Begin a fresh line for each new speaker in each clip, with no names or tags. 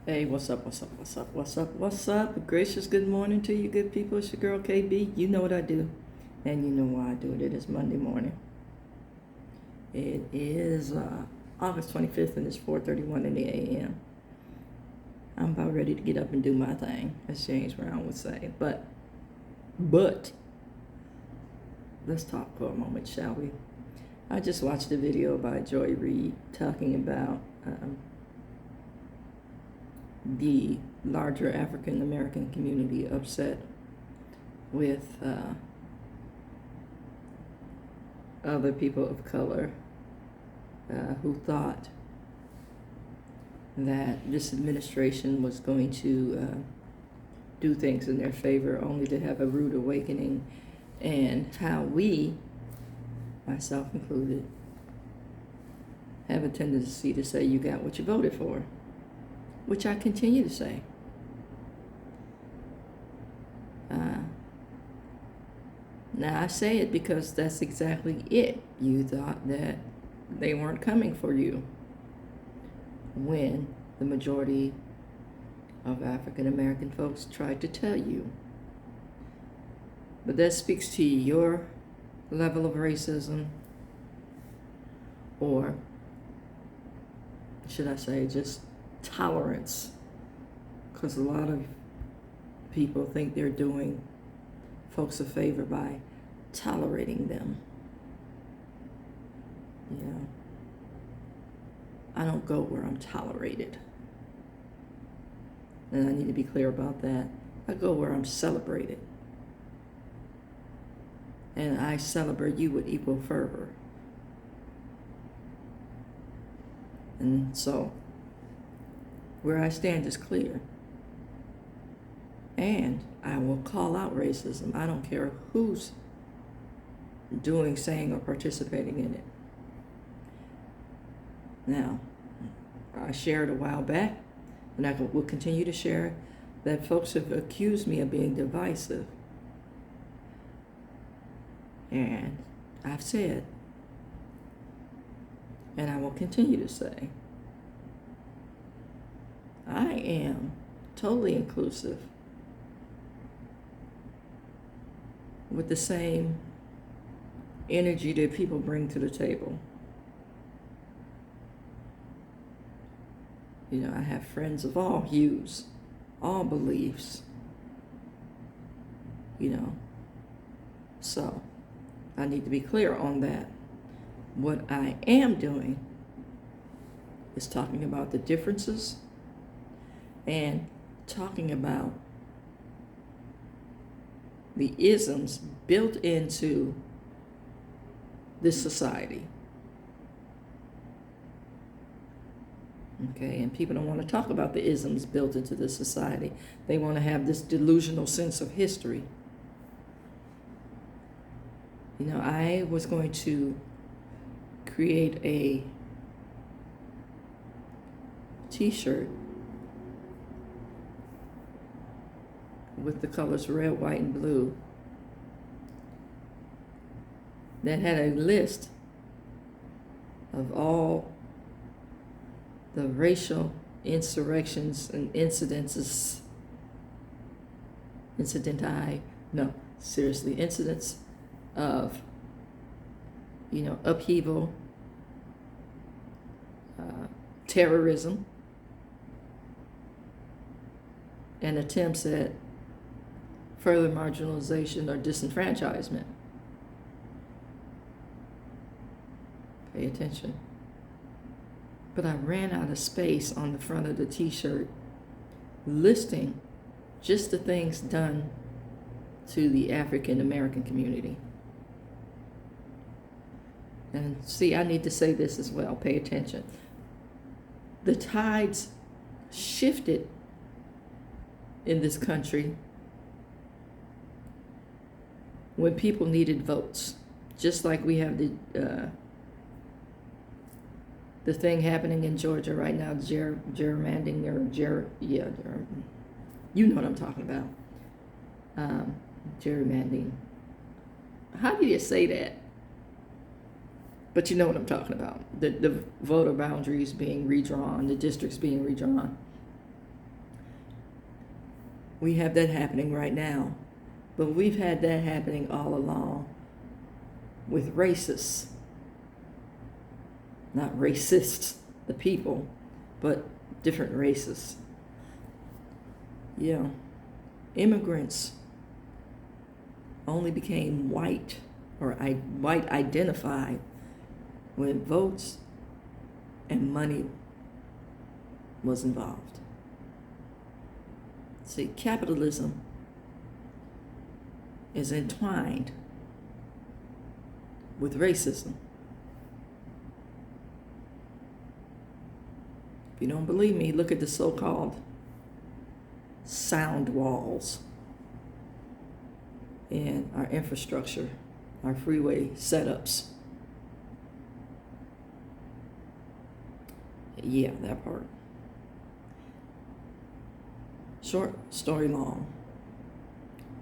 Hey, what's up, what's up, what's up, what's up, what's up? A gracious good morning to you good people. It's your girl KB. You know what I do, and you know why I do it. It is Monday morning. It is August 25th, and it's 4:31 in the a.m. I'm about ready to get up and do my thing, as James Brown would say. But, let's talk for a moment, shall we? I just watched a video by Joy Reid talking about the larger African American community upset with other people of color who thought that this administration was going to do things in their favor only to have a rude awakening, and how we, myself included, have a tendency to say you got what you voted for, which I continue to say. Now I say it because that's exactly it. You thought that they weren't coming for you when the majority of African American folks tried to tell you. But that speaks to your level of racism, or should I say just tolerance, because a lot of people think they're doing folks a favor by tolerating them. You know, I don't go where I'm tolerated, and I need to be clear about that. I go where I'm celebrated, and I celebrate you with equal fervor. And so where I stand is clear. And I will call out racism. I don't care who's doing, saying, or participating in it. Now, I shared a while back, and I will continue to share, that folks have accused me of being divisive. And I've said, and I will continue to say, I am totally inclusive, with the same energy that people bring to the table. You know, I have friends of all hues, all beliefs, you know. So I need to be clear on that. What I am doing is talking about the differences and talking about the isms built into this society. Okay, and people don't want to talk about the isms built into this society. They want to have this delusional sense of history. You know, I was going to create a t-shirt with the colors red, white, and blue that had a list of all the racial insurrections and incidents of, you know, upheaval, terrorism, and attempts at further marginalization or disenfranchisement. Pay attention. But I ran out of space on the front of the t-shirt listing just the things done to the African American community. And see, I need to say this as well. Pay attention. The tides shifted in this country when people needed votes, just like we have the thing happening in Georgia right now, gerrymandering, you know what I'm talking about. Gerrymandering. How do you say that? But you know what I'm talking about. The voter boundaries being redrawn, the districts being redrawn. We have that happening right now. But we've had that happening all along with racists. Not racists, the people, but different races. Yeah. Immigrants only became white or white identified when votes and money was involved. See, capitalism is entwined with racism. If you don't believe me, look at the so-called sound walls in our infrastructure, our freeway setups. Yeah, that part. Short story long.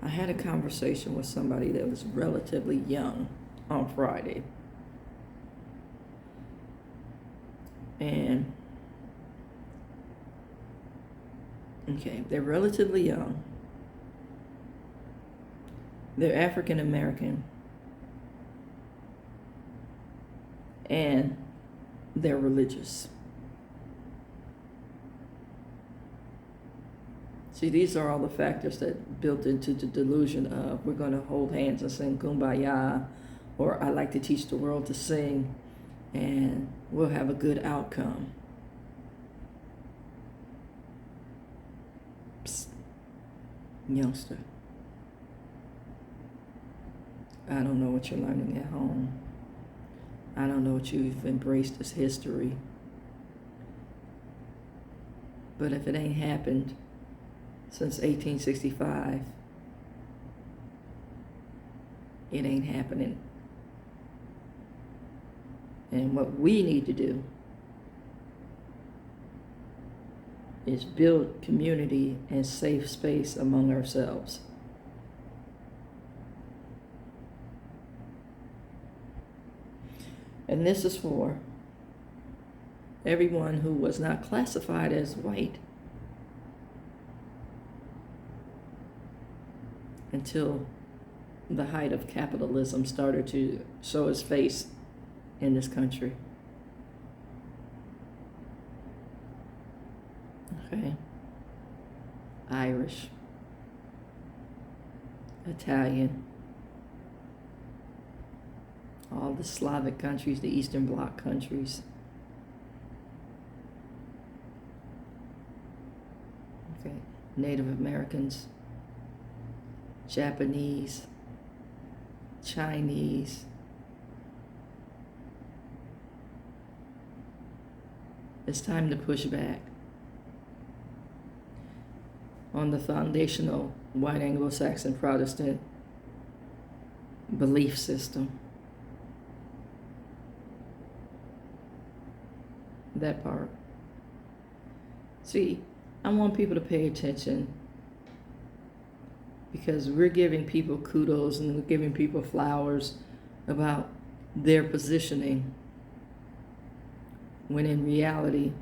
I had a conversation with somebody that was relatively young on Friday. And, okay, they're relatively young. They're African American. And they're religious. See, these are all the factors that built into the delusion of we're going to hold hands and sing Kumbaya, or I like to teach the world to sing, and we'll have a good outcome. Psst. Youngster, I don't know what you're learning at home. I don't know what you've embraced as history. But if it ain't happened since 1865, it ain't happening. And what we need to do is build community and safe space among ourselves. And this is for everyone who was not classified as white until the height of capitalism started to show its face in this country. Okay. Irish, Italian, all the Slavic countries, the Eastern Bloc countries. Okay. Native Americans, Japanese, Chinese. It's time to push back on the foundational white Anglo-Saxon Protestant belief system. That part. See, I want people to pay attention, because we're giving people kudos and we're giving people flowers about their positioning, when in reality,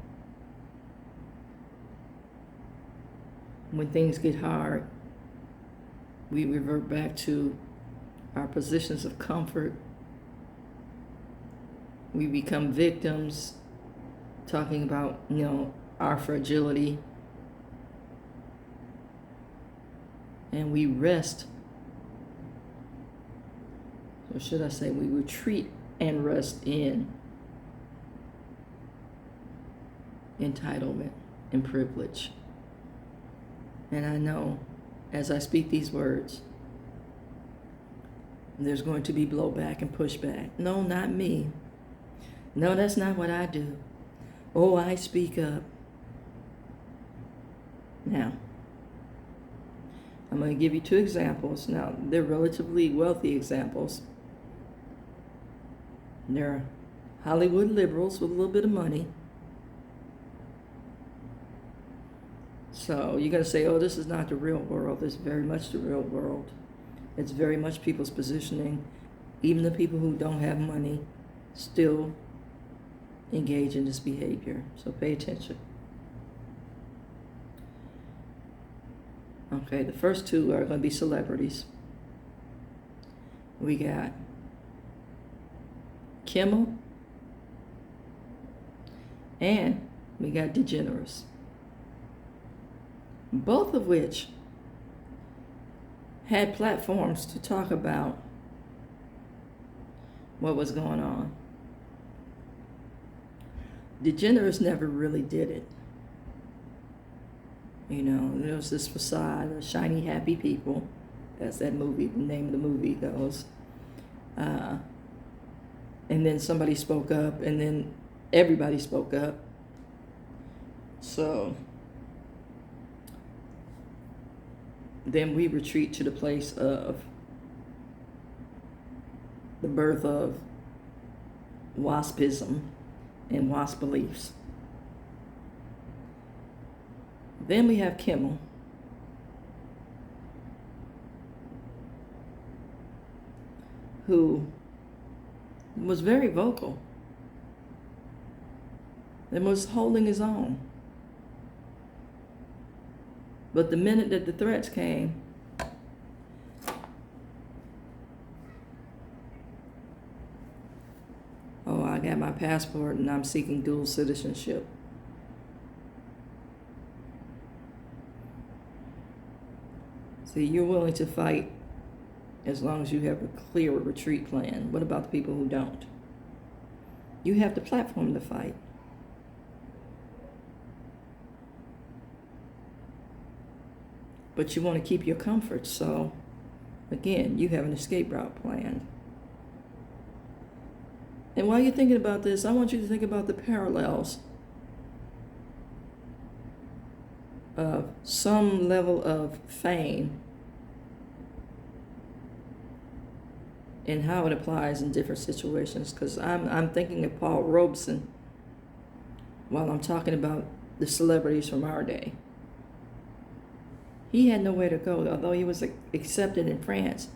when things get hard, we revert back to our positions of comfort. We become victims, talking about, our fragility. And we rest, or should I say we retreat and rest in entitlement and privilege. And I know as I speak these words, there's going to be blowback and pushback. No, not me. No, that's not what I do. Oh, I speak up. Now, I'm going to give you two examples. Now, they're relatively wealthy examples. They're Hollywood liberals with a little bit of money. So you're going to say, oh, this is not the real world. It's very much the real world. It's very much people's positioning. Even the people who don't have money still engage in this behavior. So pay attention. Okay, the first two are going to be celebrities. We got Kimmel and we got DeGeneres. Both of which had platforms to talk about what was going on. DeGeneres never really did it. You know, there was this facade of shiny, happy people, as that movie, the name of the movie goes. And then somebody spoke up, and then everybody spoke up. So then we retreat to the place of the birth of WASPism and WASP beliefs. Then we have Kimmel, who was very vocal and was holding his own. But the minute that the threats came, oh, I got my passport and I'm seeking dual citizenship. See, you're willing to fight as long as you have a clear retreat plan. What about the people who don't? You have the platform to fight. But you want to keep your comfort, so again, you have an escape route planned. And while you're thinking about this, I want you to think about the parallels of some level of fame and how it applies in different situations. Because I'm thinking of Paul Robeson while I'm talking about the celebrities from our day. He had nowhere to go, although he was accepted in France.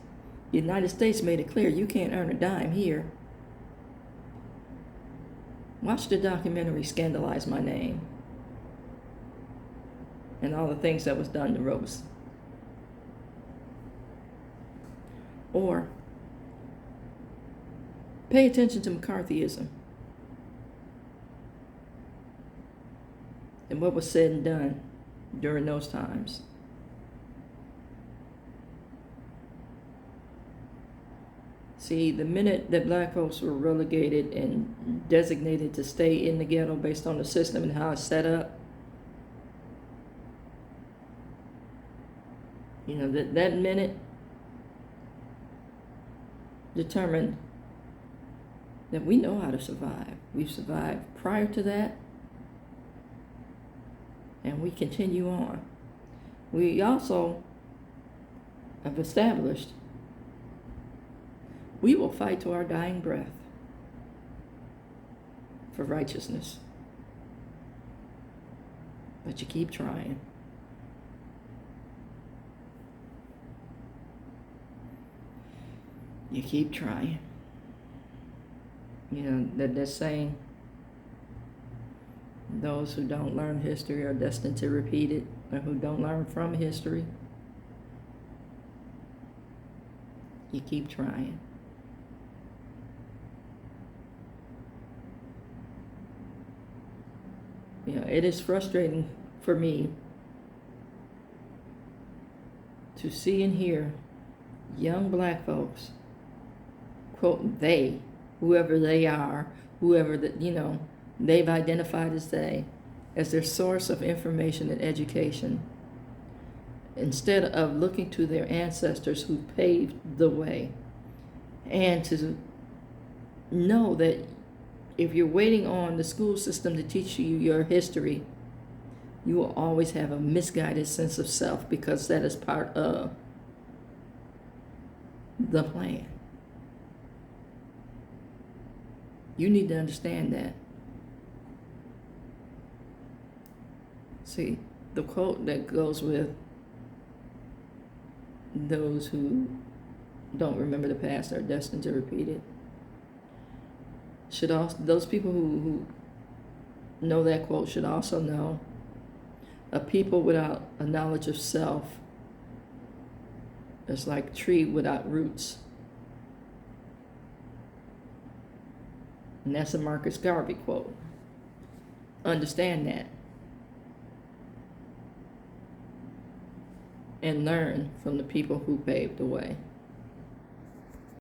The United States made it clear you can't earn a dime here. Watch the documentary Scandalize My Name and all the things that was done to Robeson. Or pay attention to McCarthyism and what was said and done during those times. See, the minute that black folks were relegated and designated to stay in the ghetto based on the system and how it's set up, you know, that minute determined that we know how to survive. We've survived prior to that, and we continue on. We also have established we will fight to our dying breath for righteousness. But you keep trying. You keep trying. You know, that saying, those who don't learn history are destined to repeat it, or who don't learn from history. You keep trying. You know, it is frustrating for me to see and hear young black folks, quote, they, whoever they are, whoever that, you know, they've identified as they, as their source of information and education, instead of looking to their ancestors who paved the way, and to know that if you're waiting on the school system to teach you your history, you will always have a misguided sense of self, because that is part of the plan. You need to understand that. See, the quote that goes with those who don't remember the past are destined to repeat it. Should also, those people who know that quote should also know a people without a knowledge of self It's like a tree without roots. And that's a Marcus Garvey quote. Understand that. And learn from the people who paved the way.